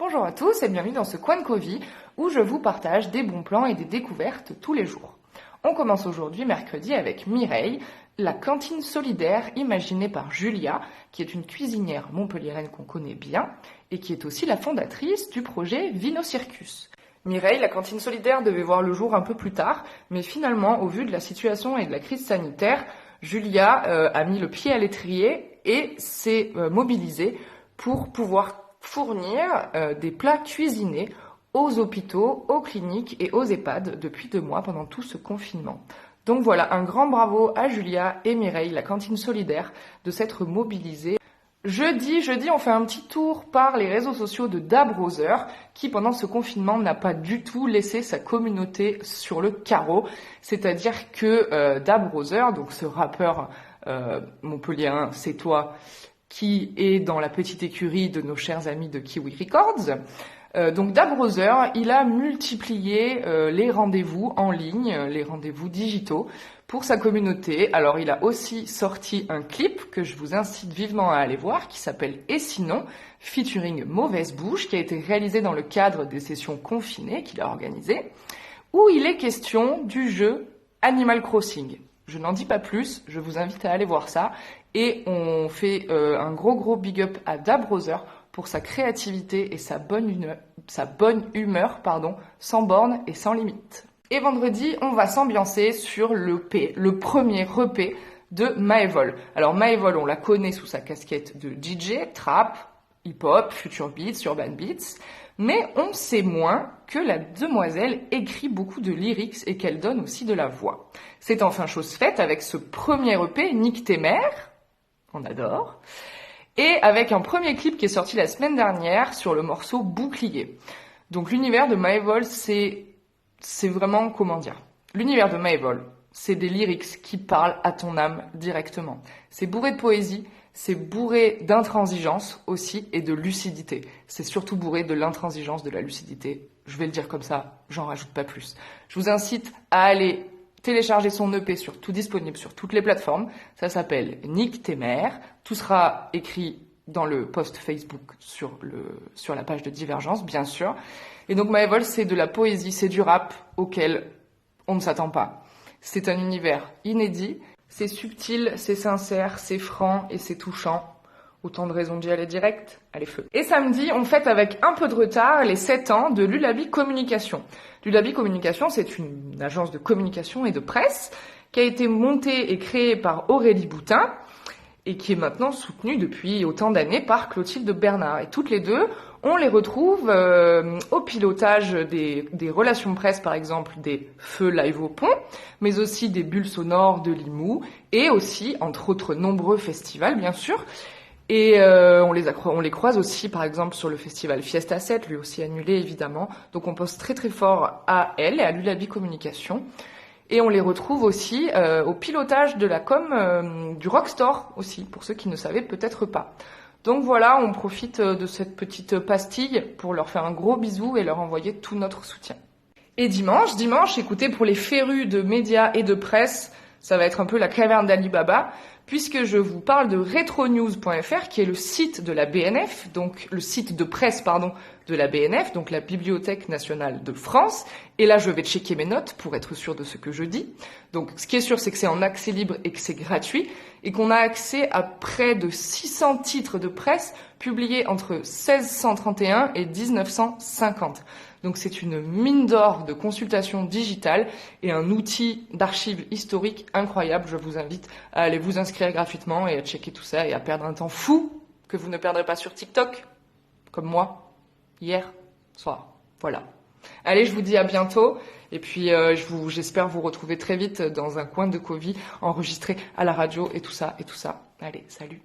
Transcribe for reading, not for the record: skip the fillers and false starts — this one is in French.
Bonjour à tous et bienvenue dans ce coin de Covid où je vous partage des bons plans et des découvertes tous les jours. On commence aujourd'hui, mercredi, avec Mireille, la cantine solidaire imaginée par Julia, qui est une cuisinière montpelliéraine qu'on connaît bien et qui est aussi la fondatrice du projet Vino Circus. Mireille, la cantine solidaire devait voir le jour un peu plus tard, mais finalement, au vu de la situation et de la crise sanitaire, Julia a mis le pied à l'étrier et s'est mobilisée pour pouvoir fournir des plats cuisinés aux hôpitaux, aux cliniques et aux EHPAD depuis 2 mois pendant tout ce confinement. Donc voilà, un grand bravo à Julia et Mireille, la cantine solidaire, de s'être mobilisée. Jeudi, on fait un petit tour par les réseaux sociaux de Dabrowser, qui pendant ce confinement n'a pas du tout laissé sa communauté sur le carreau. C'est-à-dire que Dabrowser, donc ce rappeur montpelliérain, c'est toi, qui est dans la petite écurie de nos chers amis de Kiwi Records. Donc Dabrowser, il a multiplié les rendez-vous en ligne, les rendez-vous digitaux pour sa communauté. Alors il a aussi sorti un clip que je vous incite vivement à aller voir qui s'appelle Et sinon, featuring Mauvaise Bouche, qui a été réalisé dans le cadre des sessions confinées qu'il a organisées, où il est question du jeu Animal Crossing. Je n'en dis pas plus, je vous invite à aller voir ça. Et on fait un gros big up à Dabrowser pour sa créativité et sa bonne humeur, sans borne et sans limite. Et vendredi, on va s'ambiancer sur le premier EP de Maevol. Alors Maevol, on la connaît sous sa casquette de DJ, trap, hip-hop, future beats, urban beats, mais on sait moins que la demoiselle écrit beaucoup de lyrics et qu'elle donne aussi de la voix. C'est enfin chose faite avec ce premier EP, Nique tes mères, on adore, et avec un premier clip qui est sorti la semaine dernière sur le morceau Bouclier. Donc l'univers de Maevol, c'est vraiment, comment dire, l'univers de Maevol, c'est des lyrics qui parlent à ton âme directement. C'est bourré de poésie, c'est bourré d'intransigeance aussi et de lucidité. C'est surtout bourré de l'intransigeance, de la lucidité. Je vais le dire comme ça, j'en rajoute pas plus. Je vous incite à aller télécharger son EP tout disponible sur toutes les plateformes. Ça s'appelle Nique tes mères. Tout sera écrit dans le post Facebook sur la page de Divergence, bien sûr. Et donc Maevol, c'est de la poésie, c'est du rap auquel on ne s'attend pas. C'est un univers inédit, c'est subtil, c'est sincère, c'est franc et c'est touchant. Autant de raisons d'y aller direct, allez feu. Et samedi, on fête avec un peu de retard les 7 ans de Lulabi Communication. Lulabi Communication, c'est une agence de communication et de presse qui a été montée et créée par Aurélie Boutin et qui est maintenant soutenue depuis autant d'années par Clotilde Bernard. Et toutes les deux, on les retrouve au pilotage des relations presse, par exemple, des Feux Live au Pont, mais aussi des Bulles Sonores de Limoux et aussi, entre autres, nombreux festivals, bien sûr. Et on les croise aussi, par exemple, sur le festival Fiesta 7, lui aussi annulé, évidemment. Donc on pense très fort à elle et à Lulabi Communication. Et on les retrouve aussi au pilotage de la com du Rockstore aussi, pour ceux qui ne savaient peut-être pas. Donc voilà, on profite de cette petite pastille pour leur faire un gros bisou et leur envoyer tout notre soutien. Et dimanche, écoutez, pour les férus de médias et de presse, ça va être un peu la caverne d'Ali Baba, puisque je vous parle de retronews.fr, qui est le site de la BNF, donc le site de presse, de la BNF, donc la Bibliothèque nationale de France. Et là, je vais checker mes notes pour être sûr de ce que je dis. Donc, ce qui est sûr, c'est que c'est en accès libre et que c'est gratuit, et qu'on a accès à près de 600 titres de presse publiés entre 1631 et 1950. Donc c'est une mine d'or de consultation digitale et un outil d'archives historiques incroyable. Je vous invite à aller vous inscrire gratuitement et à checker tout ça et à perdre un temps fou que vous ne perdrez pas sur TikTok, comme moi, hier soir. Voilà. Allez, je vous dis à bientôt. Et puis, j'espère vous retrouver très vite dans un coin de Covid enregistré à la radio et tout ça. Allez, salut.